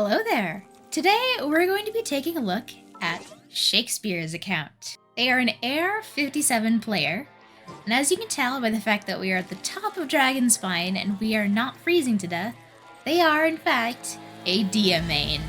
Hello there! Today we're going to be taking a look at Shakespeare's account. They are an Air 57 player, and as you can tell by the fact that we are at the top of Dragonspine and we are not freezing to death, they are in fact A Dehya main.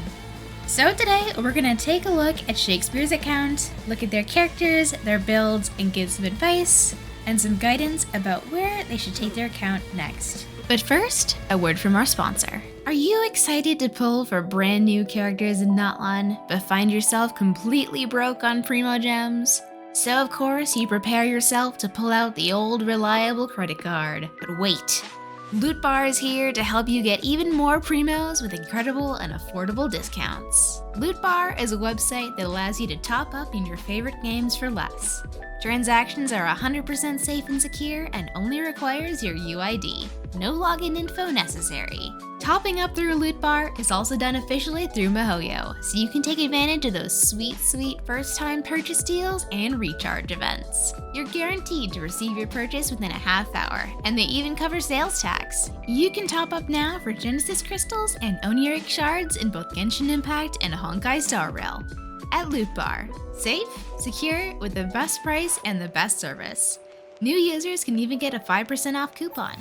So today we're going to take a look at Shakespeare's account, look at their characters, their builds, and give some advice and some guidance about where they should take their account next. But first, a word from our sponsor. Are you excited to pull for brand new characters in Notlan, but find yourself completely broke on Primo Gems? So of course you prepare yourself to pull out the old reliable credit card. But wait, Loot Bar is here to help you get even more Primos with incredible and affordable discounts. Loot Bar is a website that allows you to top up in your favorite games for less. Transactions are 100% safe and secure and only requires your UID. No login info necessary. Topping up through Loot Bar is also done officially through Mihoyo, so you can take advantage of those sweet first-time purchase deals and recharge events. You're guaranteed to receive your purchase within a half hour, and they even cover sales tax. You can top up now for Genesis Crystals and Oniric Shards in both Genshin Impact and Honkai Star Rail. At Loot Bar, safe, secure, with the best price and the best service. New users can even get a 5% off coupon.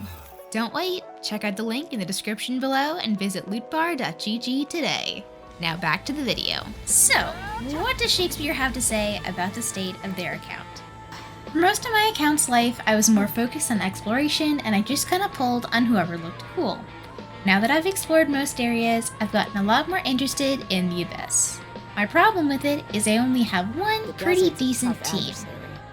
Don't wait, check out the link in the description below and visit lootbar.gg today. Now back to the video. So, what does Shakespeare have to say about the state of their account? For most of my account's life, I was more focused on exploration and I just kinda pulled on whoever looked cool. Now that I've explored most areas, I've gotten a lot more interested in the Abyss. My problem with it is I only have one pretty decent team.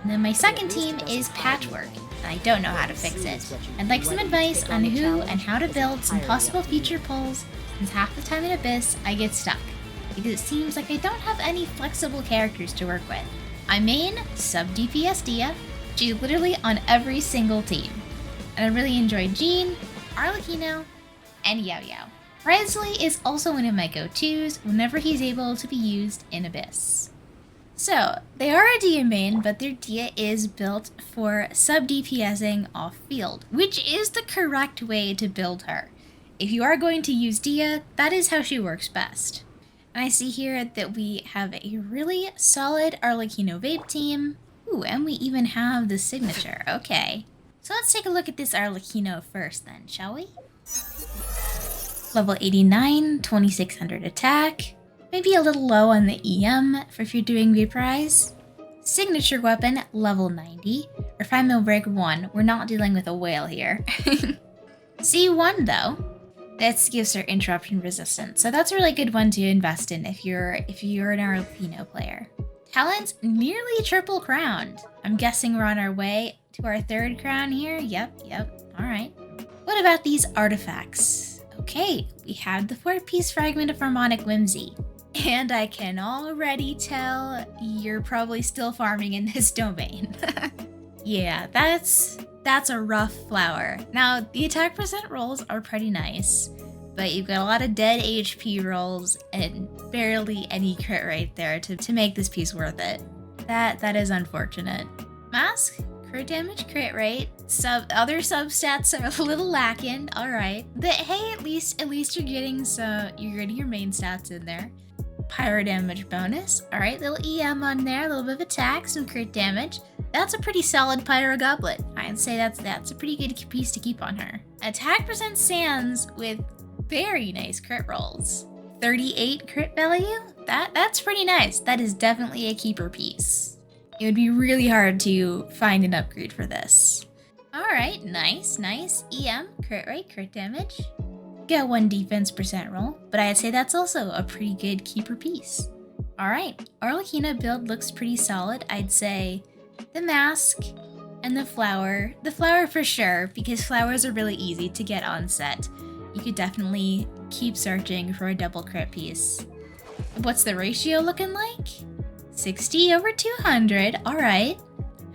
And then my second team is patchwork, and I don't know how to fix it. I'd like some advice on who and how to build some possible future pulls, since half the time in Abyss I get stuck, because it seems like I don't have any flexible characters to work with. I main sub-DPS Dehya, she's literally on every single team. And I really enjoy Jean, Arlecchino, and Yao Yao. Wriothesley is also one of my go-tos whenever he's able to be used in Abyss. So, they are a Dehya main, but their Dehya is built for sub-DPSing off-field, which is the correct way to build her. If you are going to use Dehya, that is how she works best. And I see here that we have a really solid Arlecchino Vape team. Ooh, and we even have the signature, okay. So let's take a look at this Arlecchino first then, shall we? Level 89, 2600 attack. Maybe a little low on the EM for if you're doing Vaporize. Signature weapon, level 90. Refinement break 1, we're not dealing with a whale here. C1 though, that gives her interruption resistance, so that's a really good one to invest in if you're an Arlecchino player. Talents, nearly triple crowned. I'm guessing we're on our way to our third crown here. Yep, alright. What about these artifacts? Okay, we have the 4-piece fragment of Harmonic Whimsy. And I can already tell you're probably still farming in this domain. Yeah, that's a rough flower. Now, the attack percent rolls are pretty nice, but you've got a lot of dead HP rolls and barely any crit rate there to make this piece worth it. That is unfortunate. Mask? Crit damage, crit rate. Other substats are a little lacking. All right, hey, at least you're getting your main stats in there. Pyro damage bonus. All right, little EM on there, a little bit of attack, some crit damage. That's a pretty solid Pyro Goblet. I'd say that's a pretty good piece to keep on her. Attack percent Sans with very nice crit rolls. 38 crit value. That's pretty nice. That is definitely a keeper piece. It would be really hard to find an upgrade for this. Alright, nice. EM, crit rate, crit damage. Got 1 defense percent roll, but I'd say that's also a pretty good keeper piece. Alright, Arlecchino build looks pretty solid. I'd say the mask and the flower. The flower for sure, because flowers are really easy to get on set. You could definitely keep searching for a double crit piece. What's the ratio looking like? 60 over 200, alright.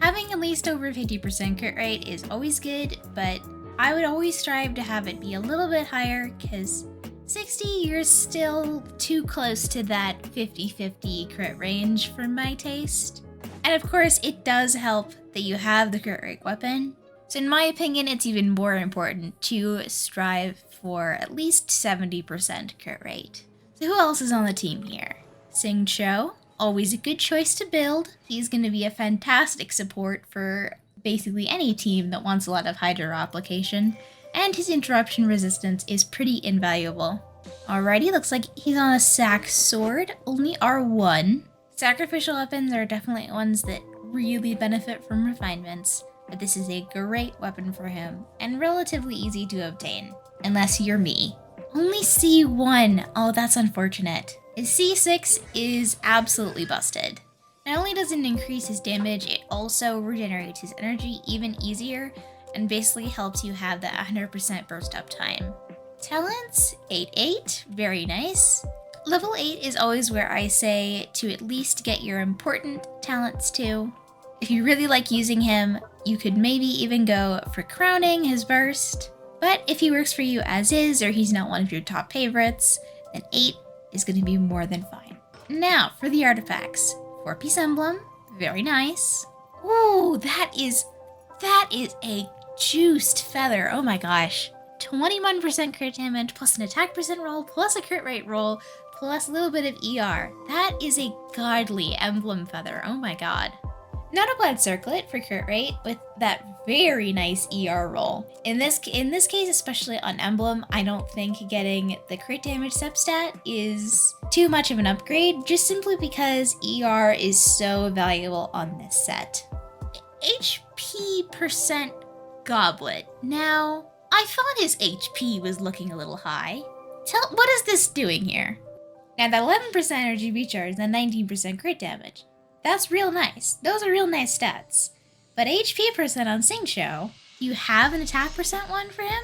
Having at least over 50% crit rate is always good, but I would always strive to have it be a little bit higher, because 60, you're still too close to that 50-50 crit range for my taste. And of course, it does help that you have the crit rate weapon. So in my opinion, it's even more important to strive for at least 70% crit rate. So who else is on the team here? Sing Cho, always a good choice to build. He's going to be a fantastic support for basically any team that wants a lot of Hydro application, and his interruption resistance is pretty invaluable. Alrighty, looks like he's on a sack sword, only R1. Sacrificial weapons are definitely ones that really benefit from refinements, but this is a great weapon for him, and relatively easy to obtain, unless you're me. Only C1, oh that's unfortunate. His C6 is absolutely busted. Not only does it increase his damage, it also regenerates his energy even easier, and basically helps you have that 100% burst up time. Talents, 8-8, very nice. Level 8 is always where I say to at least get your important talents to. If you really like using him, you could maybe even go for crowning his burst. But if he works for you as is, or he's not one of your top favorites, then 8 is going to be more than fine. Now, for the artifacts. 4-piece emblem, very nice. Ooh, that is a juiced feather, oh my gosh. 21% crit damage, plus an attack percent roll, plus a crit rate roll, plus a little bit of ER. That is a godly emblem feather, oh my god. Not a blood circlet for crit rate, with that very nice ER roll. In this case, especially on emblem, I don't think getting the crit damage substat is too much of an upgrade, just simply because ER is so valuable on this set. HP percent goblet. Now, I thought his HP was looking a little high. What is this doing here? Now that 11% energy recharge and 19% crit damage. That's real nice. Those are real nice stats. But HP percent on Sing Show, you have an attack percent one for him?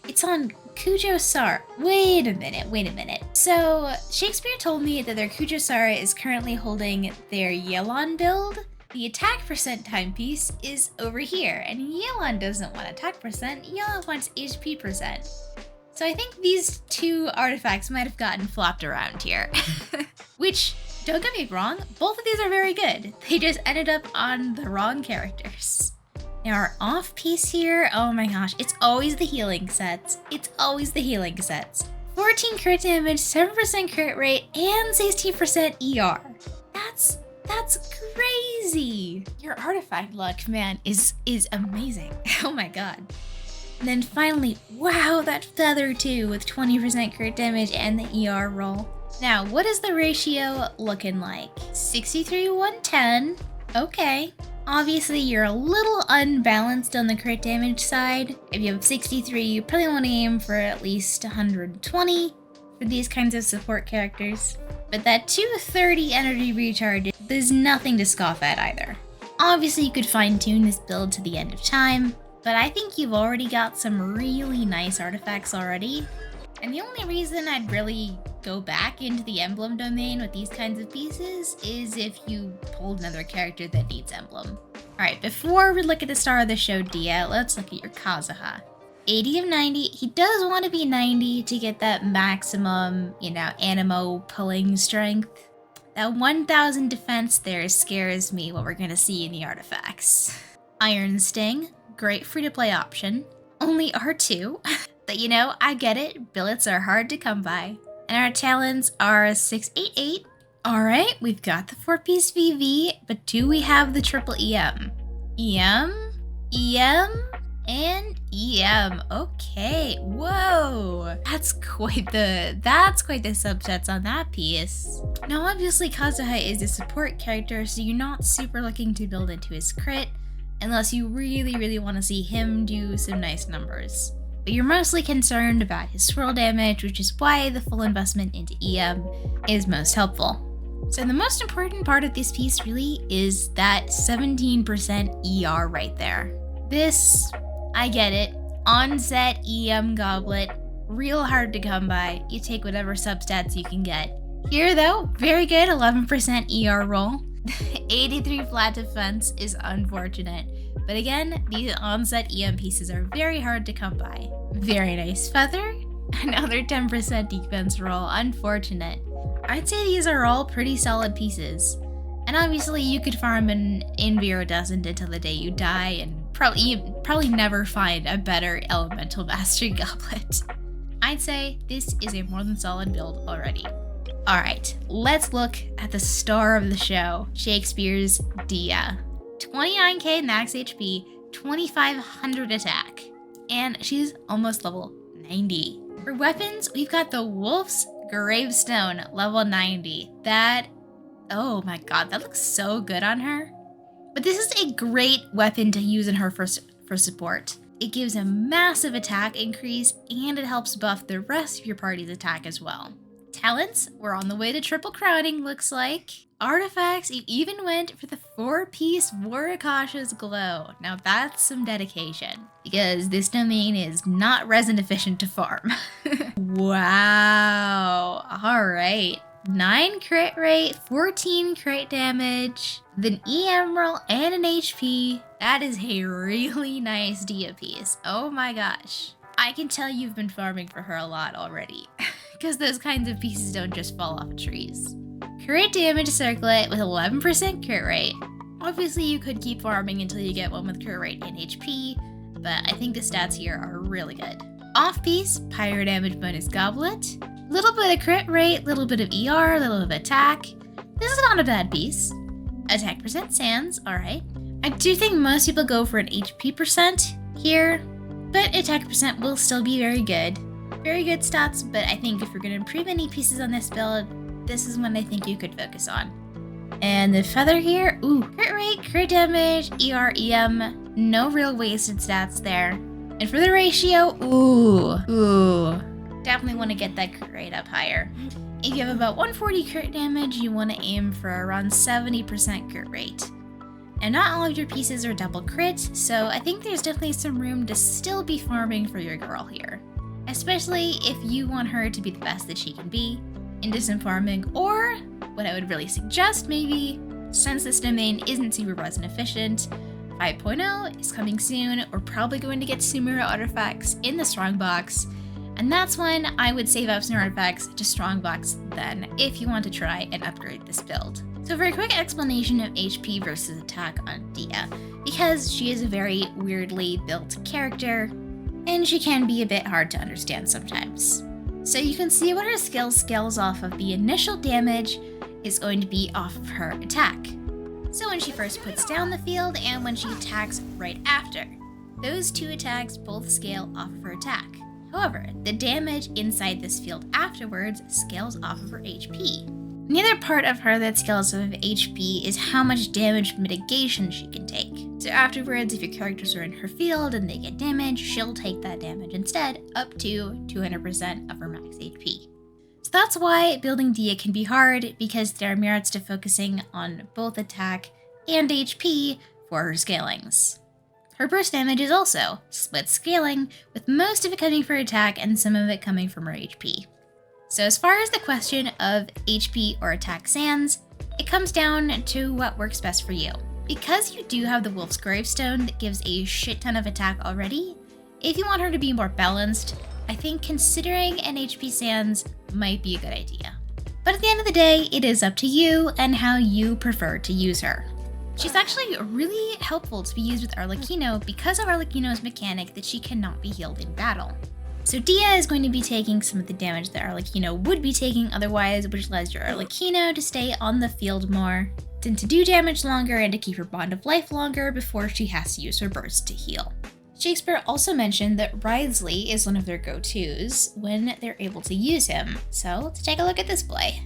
It's on Kujo Sar. Wait a minute. So Shakespeare told me that their Kujo Sara is currently holding their Yelan build. The attack percent timepiece is over here, and Yelan doesn't want attack percent, Yelan wants HP percent. So I think these two artifacts might have gotten flopped around here. Which, don't get me wrong, both of these are very good. They just ended up on the wrong characters. Now our off piece here, oh my gosh, it's always the healing sets. 14 crit damage, 7% crit rate, and 16% ER. That's crazy. Your artifact luck, man, is amazing. Oh my god. And then finally, wow, that feather too, with 20% crit damage and the ER roll. Now, what is the ratio looking like? 63-110. Okay. Obviously, you're a little unbalanced on the crit damage side. If you have 63, you probably want to aim for at least 120 for these kinds of support characters. But that 230 energy recharge, there's nothing to scoff at either. Obviously, you could fine-tune this build to the end of time, but I think you've already got some really nice artifacts already. And the only reason I'd really go back into the emblem domain with these kinds of pieces is if you pulled another character that needs emblem. Alright, before we look at the star of the show, Dehya, let's look at your Kazuha. 80 of 90, he does want to be 90 to get that maximum, animo pulling strength. That 1000 defense there scares me what we're going to see in the artifacts. Iron Sting, great free-to-play option. Only R2. But I get it, billets are hard to come by. And our talents are 688. Alright, we've got the 4-piece VV, but do we have the triple EM? EM, and EM. Okay, whoa. That's quite the subsets on that piece. Now obviously Kazuha is a support character, so you're not super looking to build into his crit, unless you really want to see him do some nice numbers. But you're mostly concerned about his swirl damage, which is why the full investment into EM is most helpful. So the most important part of this piece really is that 17% ER right there. This, I get it, on-set EM goblet, real hard to come by. You take whatever substats you can get. Here though, very good, 11% ER roll. 83 flat defense is unfortunate. But again, these on-set EM pieces are very hard to come by. Very nice feather. Another 10% defense roll, unfortunate. I'd say these are all pretty solid pieces. And obviously you could farm an Invirodescent until the day you die and probably never find a better elemental mastery goblet. I'd say this is a more than solid build already. Alright, let's look at the star of the show, Shakespeare's Dehya. 29k max HP, 2500 attack, and she's almost level 90. For weapons, we've got the Wolf's Gravestone, level 90. Oh my god, that looks so good on her. But this is a great weapon to use in her for support. It gives a massive attack increase, and it helps buff the rest of your party's attack as well. Talents, we're on the way to triple crowning, looks like. Artifacts, you even went for the 4-piece Vorikasha's Glow. Now that's some dedication, because this domain is not resin efficient to farm. Wow, alright. 9 crit rate, 14 crit damage, then E Emerald and an HP. That is a really nice Dehya piece. Oh my gosh. I can tell you've been farming for her a lot already, because those kinds of pieces don't just fall off of trees. Crit damage circlet with 11% crit rate. Obviously you could keep farming until you get one with crit rate and HP, but I think the stats here are really good. Off piece, pyro damage bonus goblet. Little bit of crit rate, little bit of ER, little bit of attack. This is not a bad piece. Attack percent sands, alright. I do think most people go for an HP percent here, but attack percent will still be very good. Very good stats, but I think if you're going to improve any pieces on this build, this is one I think you could focus on. And the feather here, ooh, crit rate, crit damage, ER, EM, no real wasted stats there. And for the ratio, ooh. Definitely want to get that crit rate up higher. If you have about 140 crit damage, you want to aim for around 70% crit rate. And not all of your pieces are double crit, so I think there's definitely some room to still be farming for your girl here. Especially if you want her to be the best that she can be in distant farming, or what I would really suggest maybe, since this domain isn't super resin efficient, 5.0 is coming soon. We're probably going to get Sumeru artifacts in the Strongbox, and that's when I would save up some artifacts to Strongbox then, if you want to try and upgrade this build. So for a quick explanation of HP versus attack on Dehya, because she is a very weirdly built character, and she can be a bit hard to understand sometimes. So you can see what her skill scales off of. The initial damage is going to be off of her attack. So when she first puts down the field and when she attacks right after, those two attacks both scale off of her attack. However, the damage inside this field afterwards scales off of her HP. The other part of her that scales off of HP is how much damage mitigation she can take. So afterwards, if your characters are in her field and they get damaged, she'll take that damage instead, up to 200% of her max HP. So that's why building Dehya can be hard, because there are merits to focusing on both attack and HP for her scalings. Her burst damage is also split scaling, with most of it coming from attack and some of it coming from her HP. So as far as the question of HP or attack sands, it comes down to what works best for you. Because you do have the Wolf's Gravestone that gives a shit ton of attack already, if you want her to be more balanced, I think considering an HP sands might be a good idea. But at the end of the day, it is up to you and how you prefer to use her. She's actually really helpful to be used with Arlecchino because of Arlecchino's mechanic that she cannot be healed in battle. So Dehya is going to be taking some of the damage that Arlecchino would be taking otherwise, which allows your Arlecchino to stay on the field more, and to do damage longer and to keep her bond of life longer before she has to use her burst to heal. Shakespeare also mentioned that Wriothesley is one of their go-tos when they're able to use him, so let's take a look at this play.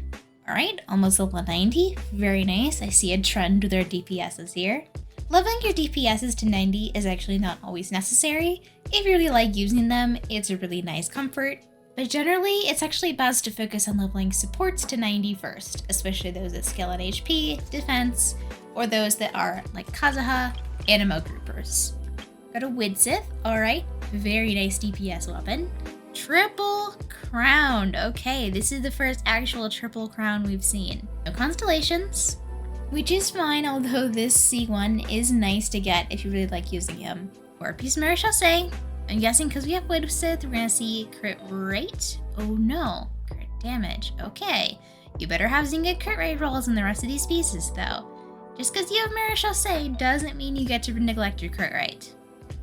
Alright, almost level 90, very nice. I see a trend with their DPSs here. Leveling your DPSs to 90 is actually not always necessary. If you really like using them, it's a really nice comfort. But generally, it's actually best to focus on leveling supports to 90 first, especially those that scale on HP, defense, or those that are like Kazuha, Animo groupers. Got a Widsith, alright, very nice DPS weapon. Triple crowned, okay, this is the first actual triple crown we've seen. No constellations, which is fine, although this C1 is nice to get if you really like using him. 4-piece Mirror Chaussee. I'm guessing because we have Widsith, we're gonna see crit rate. Oh no, crit damage. Okay, you better have some good crit rate rolls in the rest of these pieces though. Just because you have Mirror Chaussee doesn't mean you get to neglect your crit rate.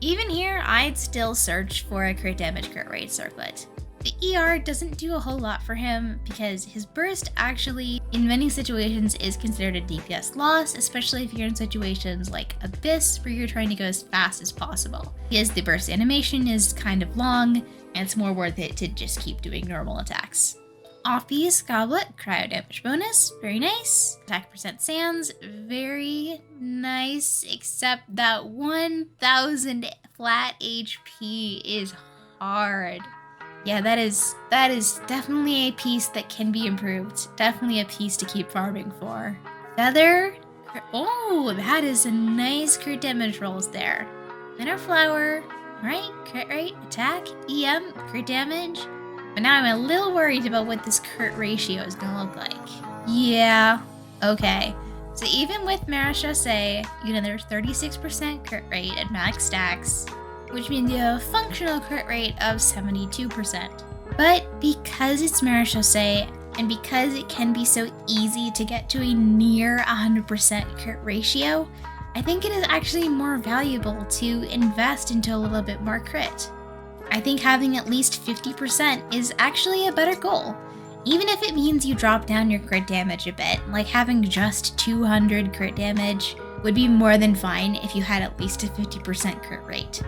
Even here, I'd still search for a crit damage crit rate circlet. The ER doesn't do a whole lot for him because his burst actually, in many situations, is considered a DPS loss, especially if you're in situations like Abyss where you're trying to go as fast as possible. Because the burst animation is kind of long, and it's more worth it to just keep doing normal attacks. Off-piece Goblet, cryo damage bonus, very nice. Attack percent Sands, very nice, except that 1000 flat HP is hard. Yeah, that is definitely a piece that can be improved. Definitely a piece to keep farming for. Feather. Oh, that is a nice crit damage rolls there. Inner flower. Right, crit rate, attack, EM, crit damage. But now I'm a little worried about what this crit ratio is gonna look like. Yeah, okay. So even with Marechaussee, you get another 36% crit rate at max stacks, which means you have a functional crit rate of 72%. But because it's Marechaussee, and because it can be so easy to get to a near 100% crit ratio, I think it is actually more valuable to invest into a little bit more crit. I think having at least 50% is actually a better goal. Even if it means you drop down your crit damage a bit, like having just 200 crit damage would be more than fine if you had at least a 50% crit rate.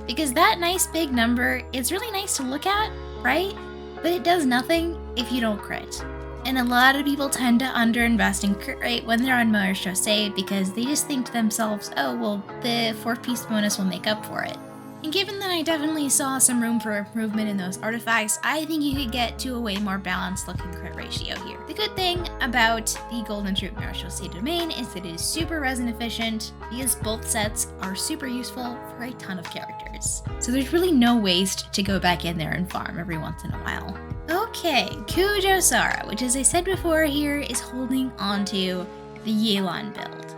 Because that nice big number is really nice to look at, right? But it does nothing if you don't crit. And a lot of people tend to underinvest in crit rate when they're on Marechaussee because they just think to themselves, oh, well, the 4-piece bonus will make up for it. And given that I definitely saw some room for improvement in those artifacts, I think you could get to a way more balanced looking crit ratio here. The good thing about the Golden Troop Marechaussee domain is that it is super resin efficient because both sets are super useful for a ton of characters. So there's really no waste to go back in there and farm every once in a while. Okay, Kujo Sara, which as I said before here is holding onto the Yelan build,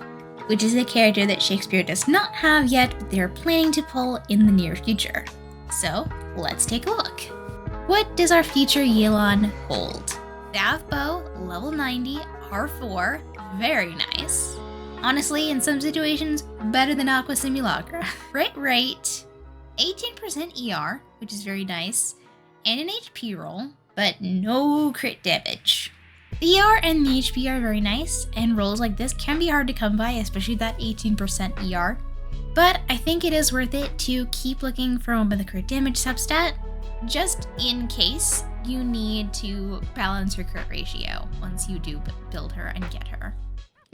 which is a character that Shakespeare does not have yet, but they're planning to pull in the near future. So let's take a look. What does our future Yelan hold? Staff Bow, level 90, R4, very nice. Honestly, in some situations, better than Aqua Simulacra. Right, 18% ER, which is very nice, and an HP roll, but no crit damage. The ER and the HP are very nice, and rolls like this can be hard to come by, especially that 18% ER. But I think it is worth it to keep looking for one with a crit damage substat, just in case you need to balance your crit ratio once you do build her and get her.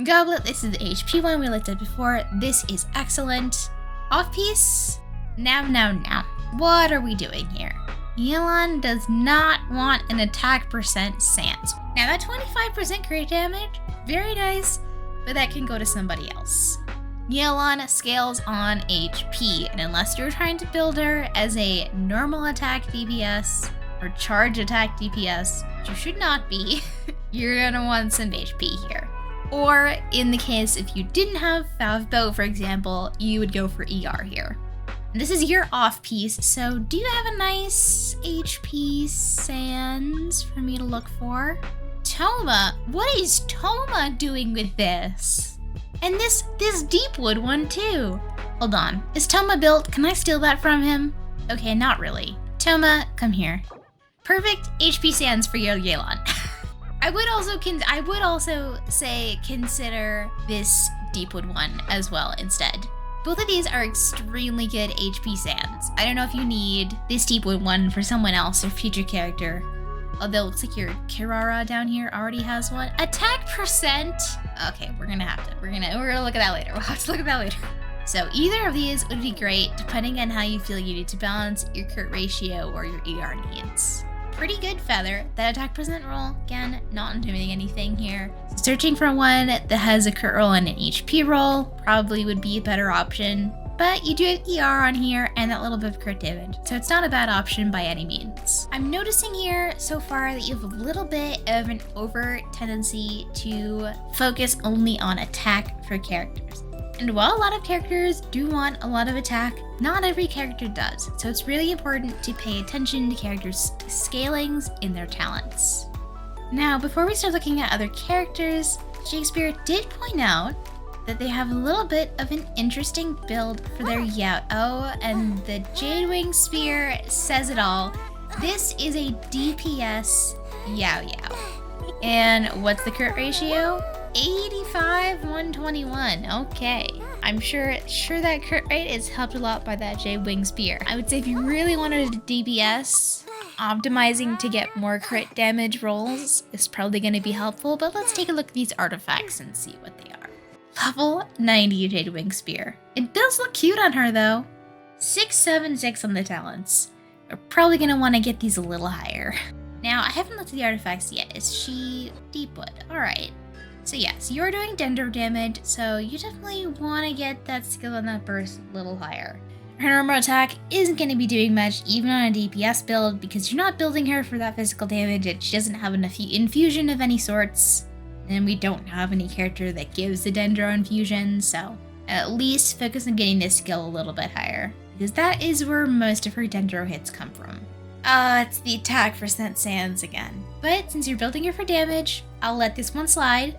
Goblet, this is the HP one we looked at before. This is excellent. Off-piece, now. What are we doing here? Yelan does not want an attack percent Sans. Now that 25% crit damage, very nice, but that can go to somebody else. Yelan scales on HP, and unless you're trying to build her as a normal attack DPS or charge attack DPS, which you should not be, you're gonna want some HP here. Or in the case if you didn't have Fav Bow, for example, you would go for ER here. This is your off-piece, so do you have a nice HP Sans for me to look for? Toma, what is Toma doing with this? And this Deepwood one too. Hold on, is Toma built? Can I steal that from him? Okay, not really. Toma, come here. Perfect HP Sans for your Yelan. I would also say consider this Deepwood one as well instead. Both of these are extremely good HP Sans. I don't know if you need this Deepwood one for someone else or future character. Although it looks like your Kirara down here already has one. Attack percent. Okay, we're gonna look at that later. We'll have to look at that later. So either of these would be great depending on how you feel you need to balance your crit ratio or your ER needs. Pretty good feather. That attack percent roll, again, not doing anything here. Searching for one that has a crit roll and an HP roll probably would be a better option. But you do have ER on here and that little bit of crit damage, so it's not a bad option by any means. I'm noticing here so far that you have a little bit of an overt tendency to focus only on attack for characters. And while a lot of characters do want a lot of attack, not every character does. So it's really important to pay attention to characters' scalings in their talents. Now, before we start looking at other characters, Shakespeare did point out that they have a little bit of an interesting build for their Yao. Oh, and the Jadewing Spear says it all. This is a DPS Yao Yao. And what's the crit ratio? 85-121. Okay. I'm sure that crit rate is helped a lot by that J-Wing Spear. I would say if you really wanted a DPS, optimizing to get more crit damage rolls is probably going to be helpful, but let's take a look at these artifacts and see what they are. Level 90 J-Wing Spear. It does look cute on her though. 676 on the talents. We're probably going to want to get these a little higher. Now, I haven't looked at the artifacts yet. Is she Deepwood? Alright. So yes, you're doing dendro damage, so you definitely want to get that skill on that burst a little higher. Her normal attack isn't going to be doing much even on a DPS build because you're not building her for that physical damage and she doesn't have enough infusion of any sorts. And we don't have any character that gives the dendro infusion, so at least focus on getting this skill a little bit higher because that is where most of her dendro hits come from. It's the attack for Scent Sands again. But since you're building her for damage, I'll let this one slide.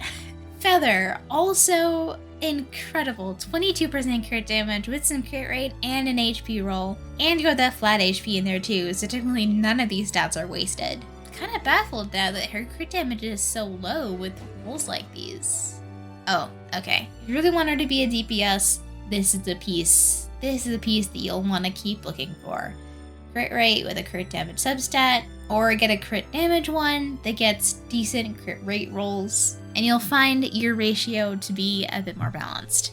Feather, also incredible. 22% crit damage with some crit rate and an HP roll. And you got that flat HP in there too, so technically none of these stats are wasted. Kind of baffled now that her crit damage is so low with rolls like these. Oh, okay. If you really want her to be a DPS, this is the piece. This is the piece that you'll want to keep looking for. Crit rate with a crit damage substat, or get a crit damage one that gets decent crit rate rolls, and you'll find your ratio to be a bit more balanced.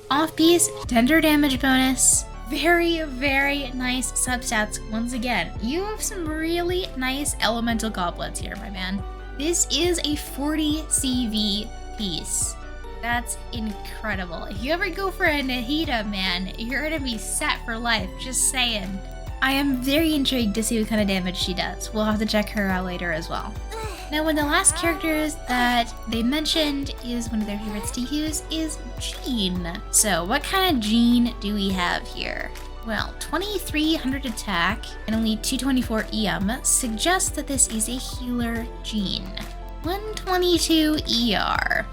Off piece, tender damage bonus, very, very nice substats once again. You have some really nice elemental goblets here, my man. This is a 40 CV piece. That's incredible. If you ever go for a Nahida, man, you're gonna be set for life, just saying. I am very intrigued to see what kind of damage she does. We'll have to check her out later as well. Now, one of the last characters that they mentioned is one of their favorites to use is Jean. So what kind of Jean do we have here? Well, 2300 attack and only 224 EM suggests that this is a healer Jean. 122 ER.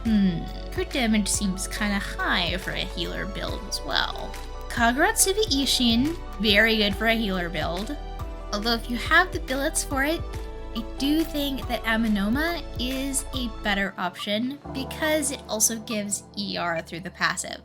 Crit damage seems kind of high for a healer build as well. Kaguratsumi Ishin, very good for a healer build. Although if you have the billets for it, I do think that Aminoma is a better option because it also gives ER through the passive.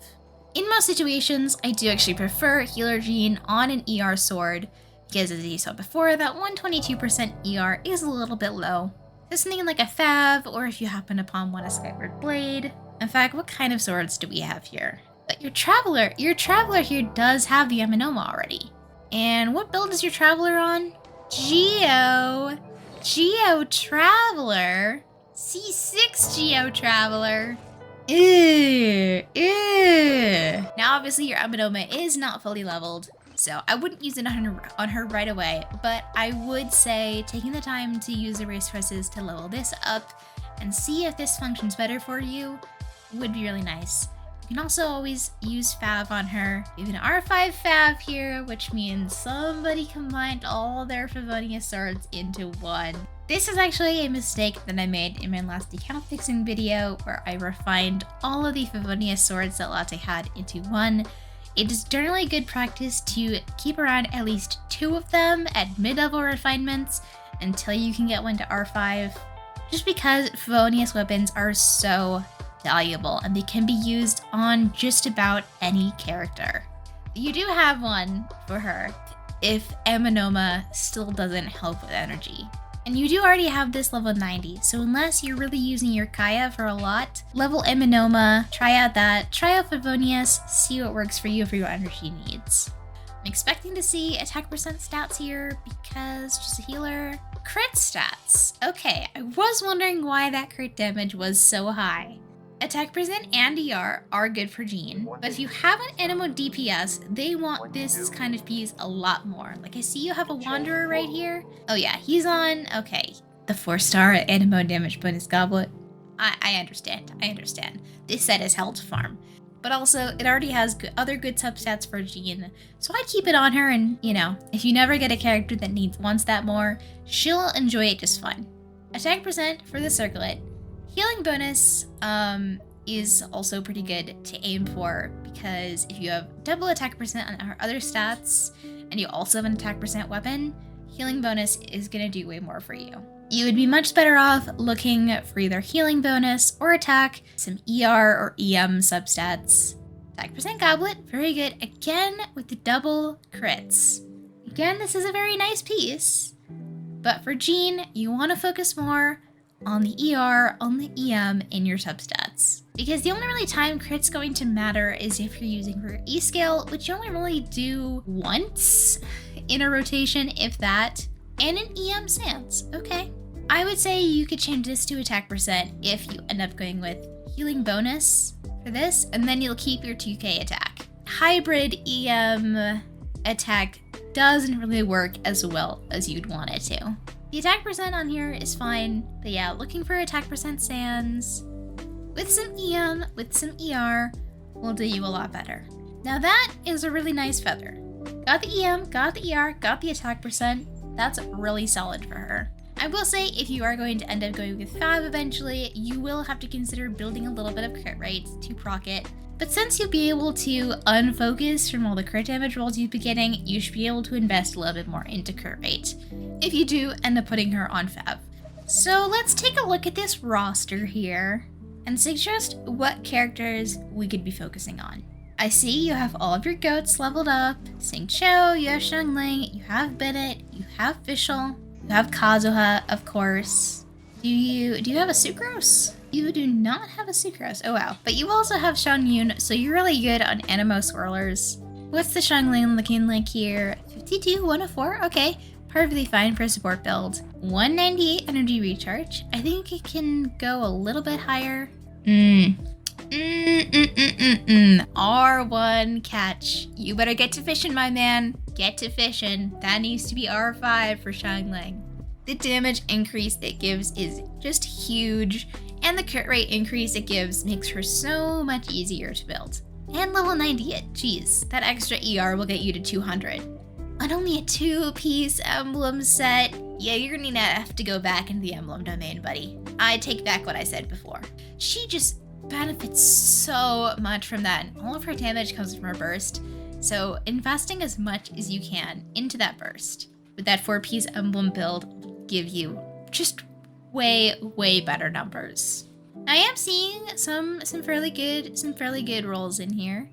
In most situations, I do actually prefer Healer Jean on an ER sword because as you saw before, that 122% ER is a little bit low. So something like a Fav, or if you happen upon one, a Skyward Blade. In fact, what kind of swords do we have here? But your Traveler here does have the Aminoma already. And what build is your Traveler on? Geo Traveler? C6 Geo Traveler? Ew. Now obviously your Aminoma is not fully leveled, so I wouldn't use it on her right away, but I would say taking the time to use the resources to level this up and see if this functions better for you would be really nice. You can also always use Fav on her. We have an R5 Fav here, which means somebody combined all their Favonius swords into one. This is actually a mistake that I made in my last account fixing video where I refined all of the Favonius swords that Latte had into one. It is generally good practice to keep around at least 2 of them at mid-level refinements until you can get one to R5, just because Favonius weapons are so valuable and they can be used on just about any character. You do have one for her if Aminoma still doesn't help with energy. And you do already have this level 90, so unless you're really using your Kaya for a lot, level Aminoma, try out Favonius, see what works for you for your energy needs. I'm expecting to see attack percent stats here because just a healer. Crit stats. Okay, I was wondering why that crit damage was so high. Attack percent and ER are good for Jean, but if you have an Anemo DPS, they want this kind of piece a lot more. Like I see you have a Wanderer right here. Oh yeah, he's on, okay, the 4-star Anemo damage bonus goblet. I understand. This set is held to farm. But also, it already has other good substats for Jean, so I'd keep it on her and, you know, if you never get a character that wants that more, she'll enjoy it just fine. Attack percent for the Circlet. Healing bonus is also pretty good to aim for because if you have double attack percent on her other stats and you also have an attack percent weapon, healing bonus is going to do way more for you. You would be much better off looking for either healing bonus or attack, some ER or EM substats. Attack percent goblet, very good. Again, with the double crits. Again, this is a very nice piece. But for Jean, you want to focus more on the ER, on the EM in your substats. Because the only really time crit's going to matter is if you're using for E scale, which you only really do once in a rotation, if that, and an EM stance. Okay. I would say you could change this to attack percent if you end up going with healing bonus for this, and then you'll keep your 2k attack. Hybrid EM attack doesn't really work as well as you'd want it to. The attack percent on here is fine, but yeah, looking for attack percent stands with some EM, with some ER, will do you a lot better. Now that is a really nice feather. Got the EM, got the ER, got the attack percent. That's really solid for her. I will say if you are going to end up going with Fab eventually, you will have to consider building a little bit of crit rate to proc it. But since you'll be able to unfocus from all the crit damage rolls you've been getting, you should be able to invest a little bit more into crit rate if you do end up putting her on Fab. So let's take a look at this roster here and suggest what characters we could be focusing on. I see you have all of your goats leveled up. Sing Cho, you have Xiangling, you have Bennett, you have Fischl, you have Kazuha, of course. Do you have a Sucrose? You do not have a Sucrose. Oh wow. But you also have Xiangyun, so you're really good on Animo Swirlers. What's the Xiangling looking like here? 52, 104, okay. Perfectly fine for a support build. 198 energy recharge. I think it can go a little bit higher. R1 catch. You better get to fishing, my man. Get to fishing. That needs to be R5 for Xiangling. The damage increase it gives is just huge, and the crit rate increase it gives makes her so much easier to build. And level 90 it. Jeez, that extra ER will get you to 200. And only a 2-piece emblem set. Yeah, you're gonna have to go back into the emblem domain, buddy. I take back what I said before. She just benefits so much from that. All of her damage comes from her burst, so investing as much as you can into that burst with that 4-piece emblem build will give you just way better numbers. I am seeing some fairly good rolls in here,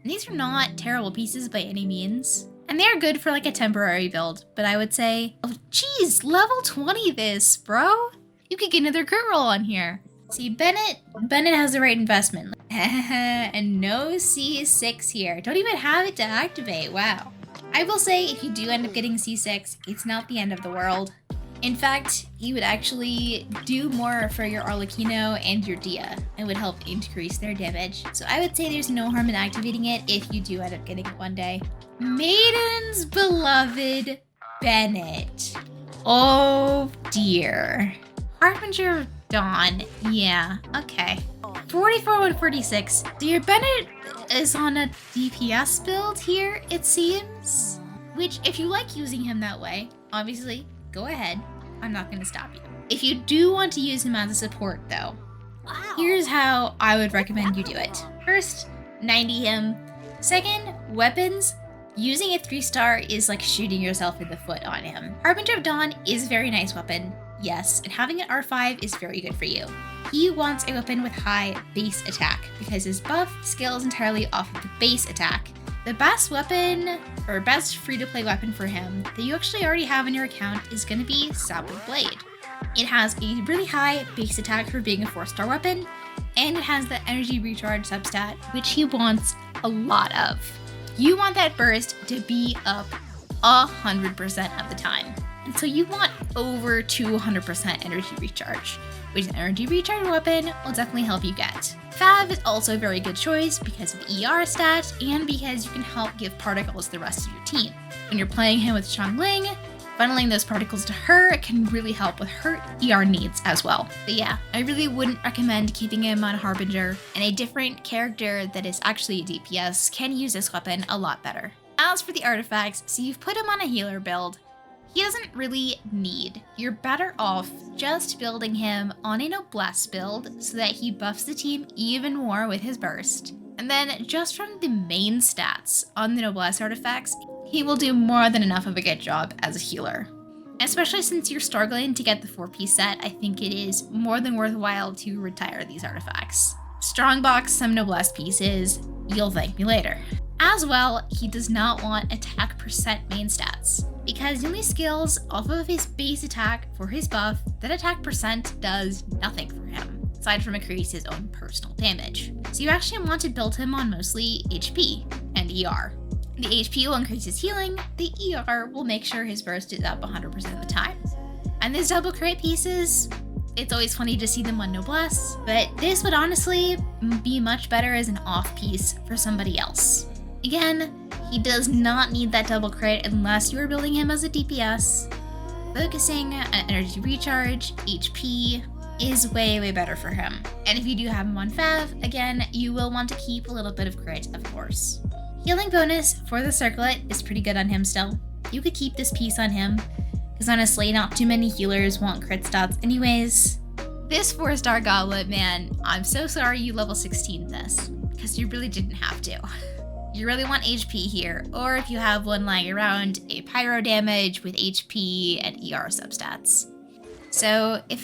and these are not terrible pieces by any means, and they are good for like a temporary build. But I would say, oh geez, level 20 this, bro. You could get another crit roll on here. See, Bennett has the right investment. And no C6 here. Don't even have it to activate. Wow. I will say, if you do end up getting C6, it's not the end of the world. In fact, you would actually do more for your Arlecchino and your Dehya. It would help increase their damage. So I would say there's no harm in activating it if you do end up getting it one day. Maiden's beloved Bennett. Oh dear. Harbinger of Dawn. Yeah, okay. 44, 146. So your Bennett is on a DPS build here, it seems. Which, if you like using him that way, obviously, go ahead. I'm not going to stop you. If you do want to use him as a support, though, here's how I would recommend you do it. First, 90 him. Second, weapons. Using a 3-star is like shooting yourself in the foot on him. Harbinger of Dawn is a very nice weapon, yes, and having an R5 is very good for you. He wants a weapon with high base attack because his buff scales entirely off of the base attack. The best weapon, or best free-to-play weapon for him that you actually already have in your account is going to be Sapwood Blade. It has a really high base attack for being a 4-star weapon, and it has the energy recharge substat, which he wants a lot of. You want that burst to be up 100% of the time. And so you want over 200% energy recharge, which an energy recharge weapon will definitely help you get. Fab is also a very good choice because of the ER stat and because you can help give particles to the rest of your team. When you're playing him with Xiangling, funneling those particles to her can really help with her ER needs as well. But yeah, I really wouldn't recommend keeping him on Harbinger, and a different character that is actually a DPS can use this weapon a lot better. As for the artifacts, so you've put him on a healer build. He doesn't really need. You're better off just building him on a Noblesse build so that he buffs the team even more with his burst. And then just from the main stats on the Noblesse artifacts, he will do more than enough of a good job as a healer. Especially since you're struggling to get the 4-piece set, I think it is more than worthwhile to retire these artifacts. Strongbox some noblesse pieces, you'll thank me later. As well, he does not want attack percent main stats, because the only skills off of his base attack for his buff, that attack percent does nothing for him, aside from increase his own personal damage. So you actually want to build him on mostly HP and ER. The HP will increase his healing, the ER will make sure his burst is up 100% of the time. And these double crit pieces, it's always funny to see them on noblesse, but this would honestly be much better as an off piece for somebody else. Again, he does not need that double crit unless you are building him as a DPS. Focusing on energy recharge, HP, is way better for him. And if you do have him on Fav, again, you will want to keep a little bit of crit, of course. Healing bonus for the circlet is pretty good on him still. You could keep this piece on him, because honestly, not too many healers want crit stats anyways. This 4-star goblet, man, I'm so sorry you level 16 this, because you really didn't have to. You really want HP here, or if you have one lying around, a pyro damage with HP and ER substats. So if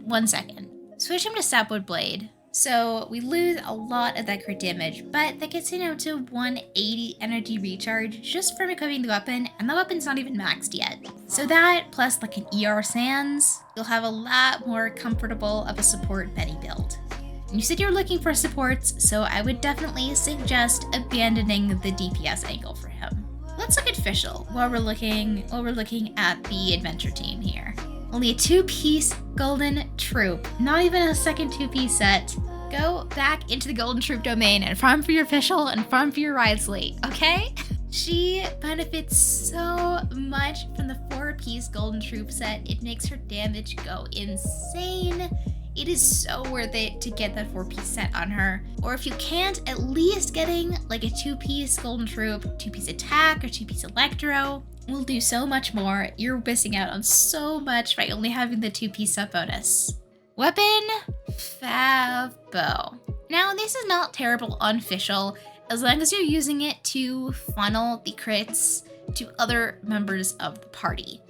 one second, switch him to Sapwood Blade. So we lose a lot of that crit damage, but that gets him out to 180 energy recharge just from equipping the weapon, and the weapon's not even maxed yet. So that, plus like an ER Sans, you'll have a lot more comfortable of a support Benny build. You said you're looking for supports, so I would definitely suggest abandoning the DPS angle for him. Let's look at Fischl while we're looking at the adventure team here. Only a 2-piece golden troop, not even a second 2-piece set. Go back into the golden troop domain and farm for your Fischl and farm for your Wriothesley, okay? She benefits so much from the 4-piece golden troop set. It makes her damage go insane. It is so worth it to get that 4-piece set on her. Or if you can't, at least getting like a 2-piece golden troop, 2-piece attack, or 2-piece electro will do so much more. You're missing out on so much by only having the 2-piece sub bonus. Weapon, Fav Bow. Now this is not terrible on Fischl, as long as you're using it to funnel the crits to other members of the party.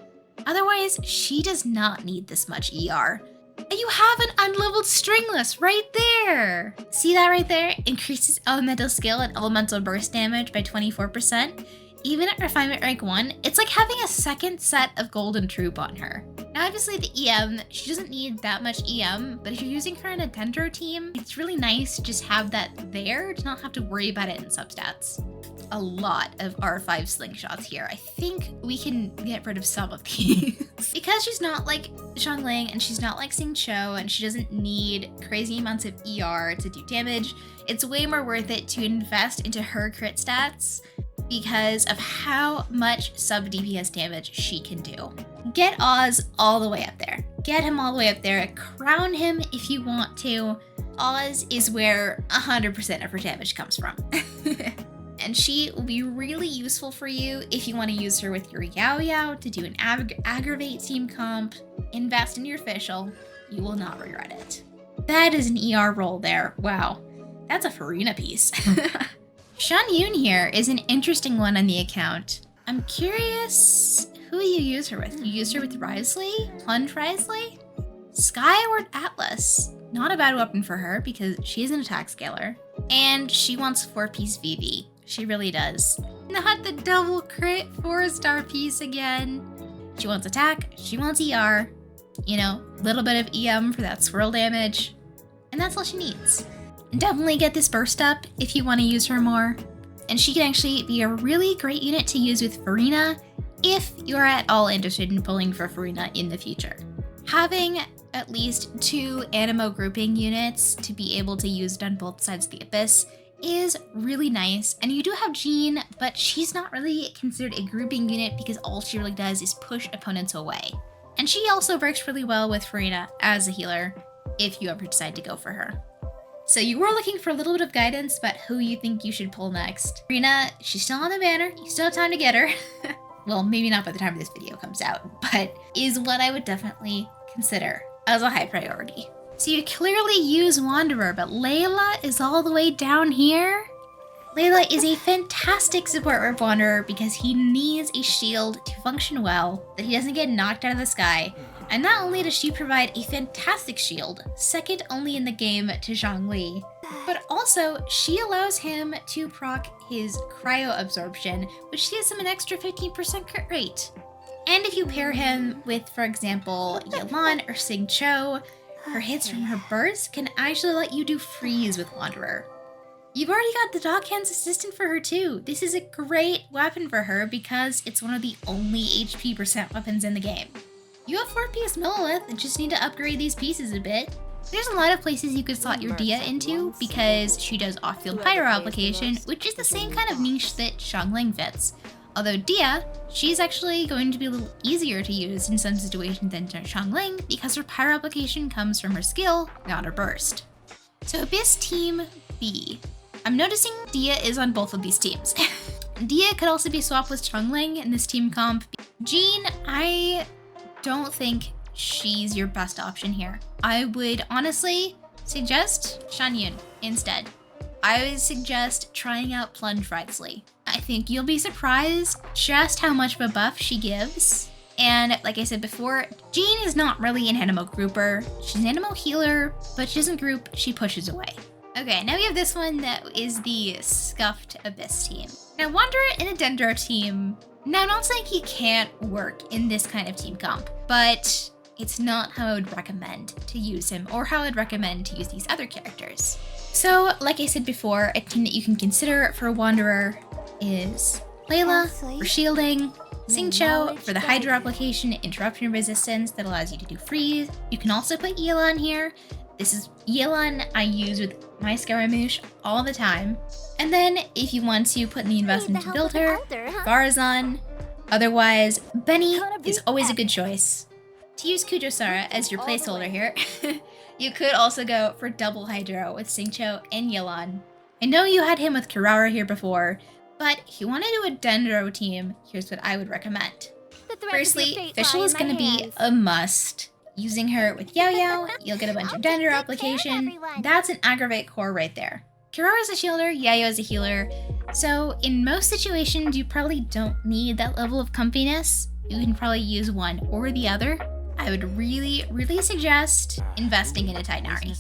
Otherwise, she does not need this much ER. And you have an unleveled stringless right there! See that right there? Increases elemental skill and elemental burst damage by 24%. Even at refinement rank 1, it's like having a second set of golden troop on her. Now obviously the EM, she doesn't need that much EM, but if you're using her in a Dendro team, it's really nice to just have that there to not have to worry about it in substats. A lot of R5 slingshots here. I think we can get rid of some of these. Because she's not like Xiangling and she's not like Xingqiu and she doesn't need crazy amounts of ER to do damage, it's way more worth it to invest into her crit stats because of how much sub DPS damage she can do. Get Oz all the way up there. Get him all the way up there. Crown him if you want to. Oz is where 100% of her damage comes from. And she will be really useful for you if you want to use her with your Yao Yao to do an aggravate team comp. Invest in your Fischl. You will not regret it. That is an ER roll there. Wow. That's a Farina piece. Shan Yun here is an interesting one on the account. I'm curious who you use her with. You use her with Wriothesley? Plunge Wriothesley? Skyward Atlas. Not a bad weapon for her because she is an attack scaler. And she wants 4-piece VV. She really does. Not the double crit 4-star piece again. She wants attack, she wants ER, you know, a little bit of EM for that swirl damage. And that's all she needs. Definitely get this burst up if you want to use her more. And she can actually be a really great unit to use with Farina if you're at all interested in pulling for Farina in the future. Having at least 2 Animo grouping units to be able to use it on both sides of the Abyss is really nice. And you do have Jean, but she's not really considered a grouping unit because all she really does is push opponents away. And she also works really well with Farina as a healer if you ever decide to go for her. So you were looking for a little bit of guidance about who you think you should pull next. Farina, she's still on the banner. You still have time to get her. Well, maybe not by the time this video comes out, but is what I would definitely consider as a high priority. So you clearly use Wanderer, but Layla is all the way down here? Layla is a fantastic support Wanderer because he needs a shield to function well, that he doesn't get knocked out of the sky. And not only does she provide a fantastic shield, second only in the game to Zhongli, but also she allows him to proc his cryo absorption, which gives him an extra 15% crit rate. And if you pair him with, for example, Yelan or Xingqiu, her hits from her burst can actually let you do freeze with Wanderer. You've already got the Dockhand's assistant for her too. This is a great weapon for her because it's one of the only HP percent weapons in the game. You have 4 PS Millilith and just need to upgrade these pieces a bit. There's a lot of places you could slot your Dehya into because she does off-field pyro application, which is the same kind of niche that Xiangling fits. Although Dehya, she's actually going to be a little easier to use in some situations than Xiangling because her pyro application comes from her skill, not her burst. So Abyss Team B. I'm noticing Dehya is on both of these teams. Dehya could also be swapped with Xiangling in this team comp. Jean, I don't think she's your best option here. I would honestly suggest Shanyun instead. I would suggest trying out Plunge Ridesley. I think you'll be surprised just how much of a buff she gives. And like I said before, Jean is not really an animo grouper. She's an animo healer, but she doesn't group, she pushes away. Okay, now we have this one that is the Scuffed Abyss team. Now Wanderer in a Dendro team, now I'm not saying he can't work in this kind of team comp, but it's not how I would recommend to use him or how I'd recommend to use these other characters. So like I said before, a team that you can consider for Wanderer is Layla for shielding, Xingqiu for the Hydro application interruption resistance that allows you to do freeze. You can also put Yelan here. This is Yelan I use with my Scaramouche all the time. And then if you want to put in the investment to build her, Garzon. Otherwise, Benny is always a good choice. To use Kujosara as your placeholder here, you could also go for double Hydro with Xingqiu and Yelan. I know you had him with Kirara here before, but if you want to do a Dendro team, here's what I would recommend. Firstly, Fischl is going to be a must. Using her with Yao Yao, you'll get a bunch of Dendro application. That's an aggravate core right there. Kirara's a shielder, Yao Yao is a healer. So in most situations, you probably don't need that level of comfiness. You can probably use one or the other. I would really suggest investing in a Tighnari.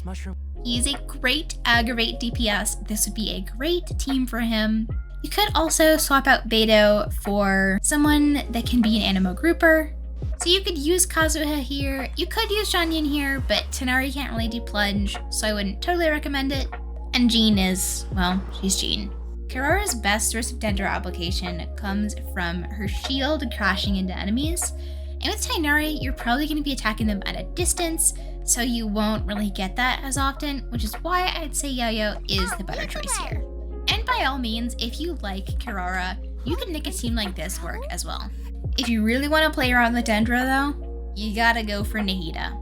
He's a great aggravate DPS. This would be a great team for him. You could also swap out Beidou for someone that can be an animo grouper. So you could use Kazuha here, you could use Shanyun here, but Tighnari can't really do plunge, so I wouldn't totally recommend it. And Jean is, well, she's Jean. Kirara's best source of Dendro application comes from her shield crashing into enemies. And with Tighnari, you're probably going to be attacking them at a distance, so you won't really get that as often, which is why I'd say Yao Yao is the better choice here. And by all means, if you like Kirara, you can make a team like this work as well. If you really want to play around with Dendro though, you gotta go for Nahida.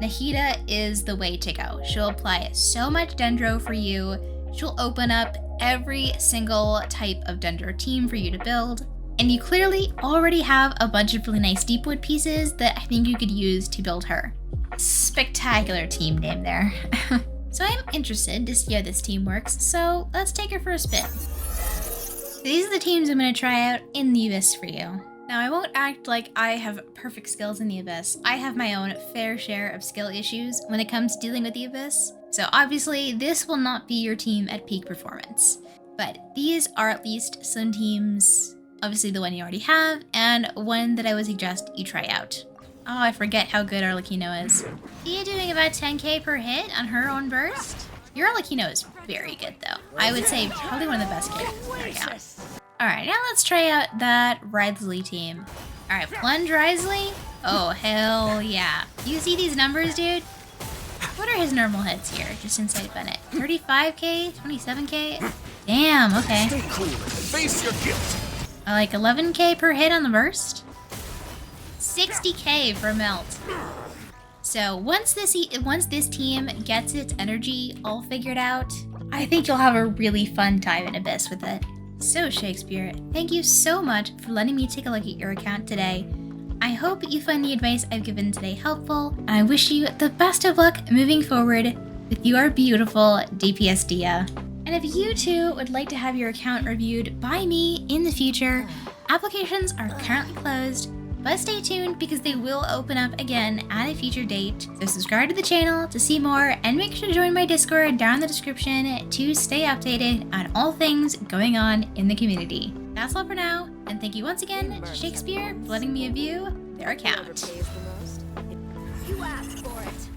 Nahida is the way to go. She'll apply so much Dendro for you. She'll open up every single type of Dendro team for you to build. And you clearly already have a bunch of really nice Deepwood pieces that I think you could use to build her. Spectacular team name there. So I'm interested to see how this team works, so let's take her for a spin. These are the teams I'm going to try out in the Abyss for you. Now I won't act like I have perfect skills in the Abyss. I have my own fair share of skill issues when it comes to dealing with the Abyss. So obviously this will not be your team at peak performance. But these are at least some teams, obviously the one you already have, and one that I would suggest you try out. Oh, I forget how good Arlecchino is. Dehya doing about 10k per hit on her own burst? Your Arlecchino is very good though. I would say probably one of the best characters in the account. Alright, now let's try out that Ridesley team. Alright, Plunge Ridesley? Oh, hell yeah. You see these numbers, dude? What are his normal hits here, just inside Bennett? 35k? 27k? Damn, okay. Stay cool and face your guilt. Like 11k per hit on the burst? 60k for melt. So once this team gets its energy all figured out, I think you'll have a really fun time in Abyss with it. So Shakespeare, thank you so much for letting me take a look at your account today. I hope you find the advice I've given today helpful, and I wish you the best of luck moving forward with your beautiful DPS Dehya. And And if you too would like to have your account reviewed by me in the future, applications are currently closed, but stay tuned because they will open up again at a future date. So subscribe to the channel to see more and make sure to join my Discord down in the description to stay updated on all things going on in the community. That's all for now, and thank you once again to Shakespeare for letting me review their account. You asked for it.